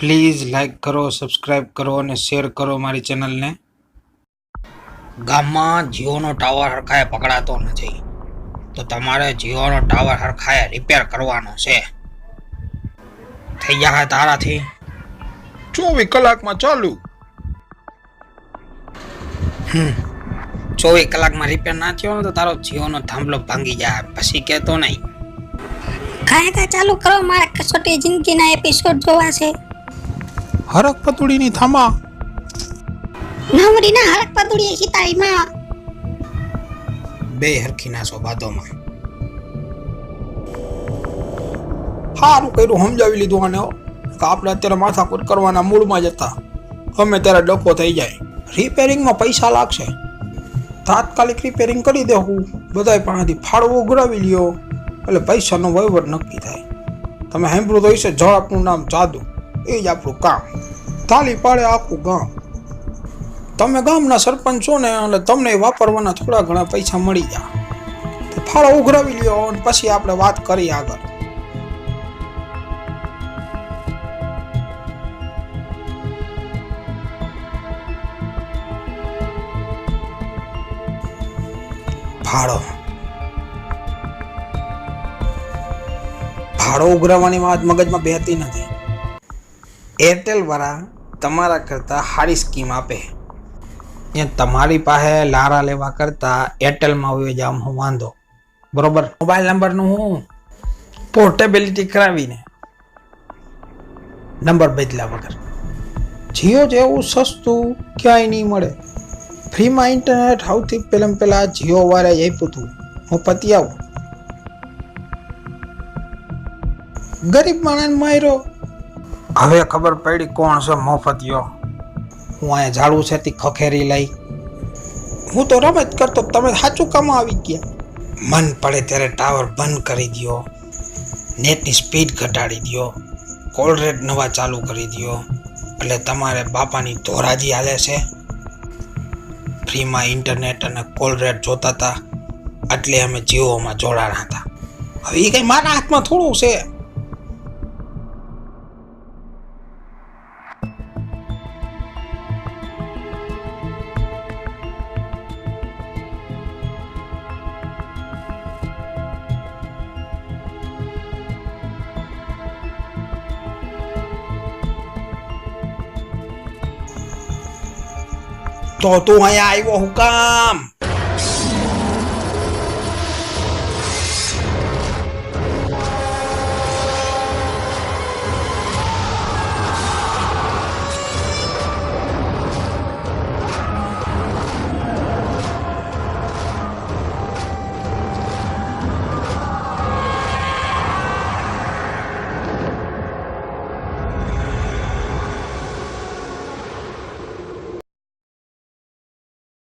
Please like કરો, subscribe કરો અને શેર કરો મારી ચેનલને. ગામમાં જીઓનો ટાવર હરખાએ પકડાતો નથી, તો તમારે જીઓનો ટાવર હરખાએ રિપેર કરવાનો છે. થઈ જાય તારાથી 24 કલાકમાં ચાલુ. 24 કલાકમાં રિપેર ના થયો ને તો તારો જીઓનો થાંભલો ભાંગી જાય, પછી કહેતો નહીં. કાયકા ચાલુ કરો, મારે કસોટી જિંદગીના એપિસોડ જોવા છે. હરક પતુડીની થામા નવરીના હરક પતુડીએ સીતાઈમાં બે હરખી નાસો બાદોમાં. સારું કર્યું, સમજાવી લીધું આને કે આપણે અત્યારે માથાકૂટ કરવાના મૂડમાં જ હતા. અમે ત્યારે ડખો થઈ જાય. રિપેરિંગમાં પૈસા લાગશે, તાત્કાલિક રિપેરિંગ કરી દેવું. બધાય પાસેથી ફાળવો ઉઘરાવી લ્યો એટલે પૈસાનો વહીવટ નક્કી થાય. તમે સાંભળ્યું તો હશે, ઝડપનું નામ જાદુ. એ જ આપણું કામ. તાલી પાડે આખું ગામ. તમે ગામના સરપંચ છો ને એટલે તમને વાપરવાના થોડા ઘણા પૈસા મળી જાય. ફાળો ઉઘરાવી લ્યો અને પછી આપણે વાત કરીએ આગળ. ભાડો ઉઘરાવવાની વાત મગજમાં બેહતી નથી. એરટેલ વાળા તમારા કરતાં સારી સ્કીમ આપે. તમારી પાસે લારા લેવા કરતાં એરટેલમાં હોય જ આમ હું વાંધો. બરોબર, મોબાઈલ નંબરનું હું પોર્ટેબિલિટી કરાવીને નંબર બદલા વગર. જીઓ જેવું સસ્તું ક્યાંય નહીં મળે. ફ્રીમાં ઇન્ટરનેટ સૌથી પહેલા જીઓ વાળાએ આપ્યું હતું. હું પતિ આવું. ગરીબ માણસ માર્યો. હવે ખબર પડી કોણ છે મોફતિયો. હું અહીંયા ઝાડુ છે તે ખખેરી લઈ. હું તો રમત કરતો, તમે સાચું કામ આવી ગયા. મન પડે ત્યારે ટાવર બંધ કરી દો, નેટની સ્પીડ ઘટાડી દો, કોલ રેટ નવા ચાલુ કરી દો, એટલે તમારે બાપાની ધોરાજી હાલે છે. ફ્રીમાં ઇન્ટરનેટ અને કોલ રેટ જોતા હતા એટલે અમે જીઓમાં જોડાણા હતા. હવે એ કઈ મારા હાથમાં થોડું છે. તો તું અહીંયા આવ્યો હું કામ?